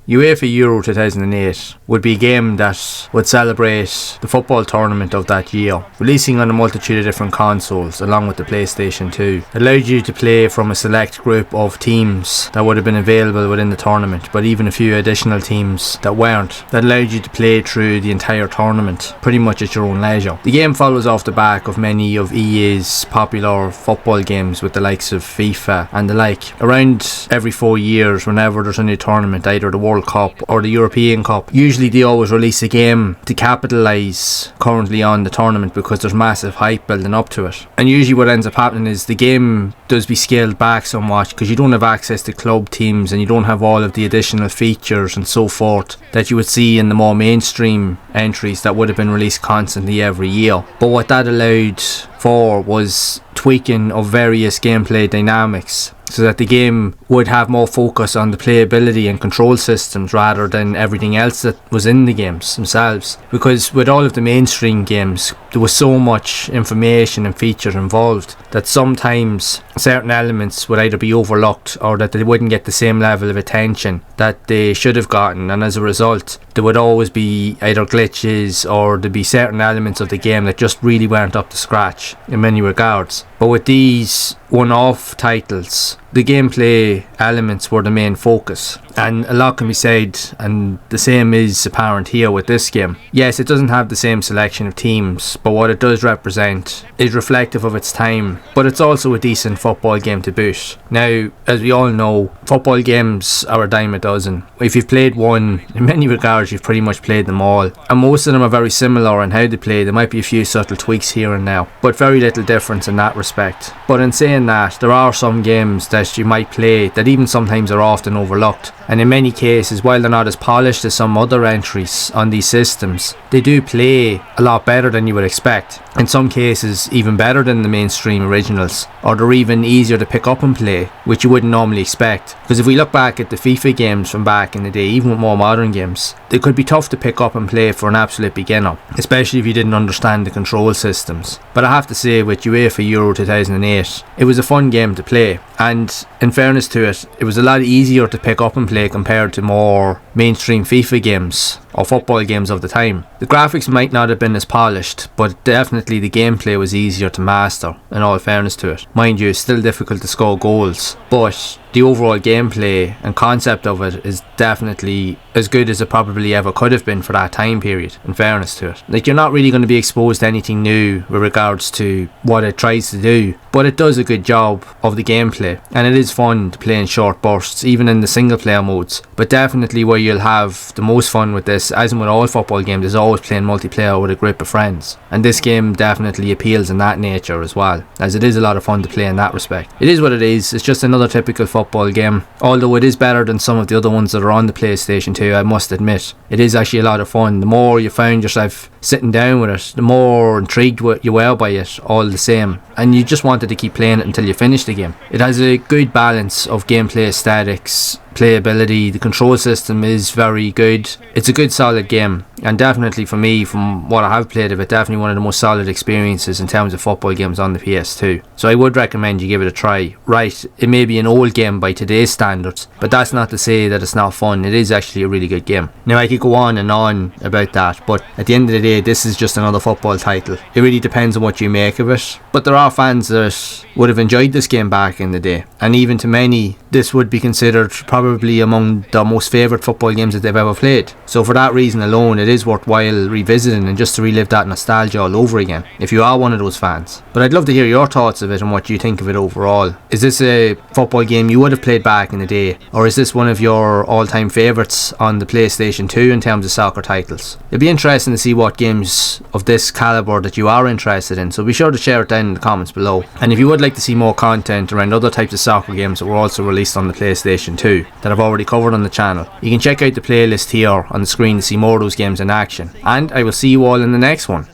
UEFA Euro 2008 would be a game that would celebrate the football tournament of that year, releasing on a multitude of different consoles along with the PlayStation 2. It allowed you to play from a select group of teams that would have been available within the tournament, but even a few additional teams that weren't. That allowed you to play through the entire tournament pretty much at your own leisure. The game follows off the back of many of EA's popular football games with the likes of FIFA and the like. Around every 4 years, whenever there's a new tournament, either the World Cup or the European Cup, usually they always release a game to capitalise currently on the tournament because there's massive hype building up to it. And usually what ends up happening is the game does be scaled back somewhat because you don't have access to club teams and you don't have all of the additional features and so forth that you would see in the more mainstream entries that would have been released constantly every year. But what that allowed for was tweaking of various gameplay dynamics so that the game would have more focus on the playability and control systems rather than everything else that was in the games themselves. Because with all of the mainstream games, there was so much information and features involved that sometimes certain elements would either be overlooked or that they wouldn't get the same level of attention that they should have gotten, and as a result there would always be either glitches or there'd be certain elements of the game that just really weren't up to scratch in many regards. But with these one-off titles, the gameplay elements were the main focus, and a lot can be said, and the same is apparent here with this game. Yes, it doesn't have the same selection of teams, but what it does represent is reflective of its time, but it's also a decent football game to boot. Now, as we all know, football games are a dime a dozen. If you've played one, in many regards you've pretty much played them all, and most of them are very similar in how they play. There might be a few subtle tweaks here and now, but very little difference in that respect. But in saying that, there are some games that you might play that even sometimes are often overlooked, and in many cases, while they're not as polished as some other entries on these systems, they do play a lot better than you would expect. In some cases even better than the mainstream originals, or they're even easier to pick up and play, which you wouldn't normally expect. Because if we look back at the FIFA games from back in the day, even with more modern games, they could be tough to pick up and play for an absolute beginner, especially if you didn't understand the control systems. But I have to say, with UEFA Euro 2008, it was a fun game to play, and in fairness to it, it was a lot easier to pick up and play compared to more mainstream FIFA games or football games of the time. The graphics might not have been as polished, but definitely the gameplay was easier to master, in all fairness to it. Mind you, it's still difficult to score goals, but the overall gameplay and concept of it is definitely as good as it probably ever could have been for that time period, in fairness to it. Like, you're not really going to be exposed to anything new with regards to what it tries to do, but it does a good job of the gameplay, and it is fun to play in short bursts, even in the single player modes. But definitely where you'll have the most fun with this, as in with all football games, is always playing multiplayer with a group of friends, and this game definitely appeals in that nature as well, as it is a lot of fun to play in that respect. It is what it is. It's just another typical football game, although it is better than some of the other ones that are on the PlayStation 2, I must admit. It is actually a lot of fun. The more you found yourself sitting down with it, the more intrigued you were by it all the same, and you just wanted to keep playing it until you finished the game. It has a good balance of gameplay aesthetics, playability. The control system is very good. It's a good solid game, and definitely for me, from what I have played of it, definitely one of the most solid experiences in terms of football games on the PS2. So I would recommend you give it a try. Right, it may be an old game by today's standards, but that's not to say that it's not fun. It is actually a really good game. Now, I could go on and on about that, but at the end of the day, this is just another football title. It really depends on what you make of it, but there are fans that would have enjoyed this game back in the day, and even to many, this would be considered probably among their most favourite football games that they've ever played. So for that reason alone, it is worthwhile revisiting and just to relive that nostalgia all over again, if you are one of those fans. But I'd love to hear your thoughts of it and what you think of it overall. Is this a football game you would have played back in the day, or is this one of your all-time favourites on the PlayStation 2 in terms of soccer titles? It'd be interesting to see what games of this calibre that you are interested in, so be sure to share it down in the comments below. And if you would like to see more content around other types of soccer games that were also released on the PlayStation 2 that I've already covered on the channel, you can check out the playlist here on the screen to see more of those games in action. And I will see you all in the next one.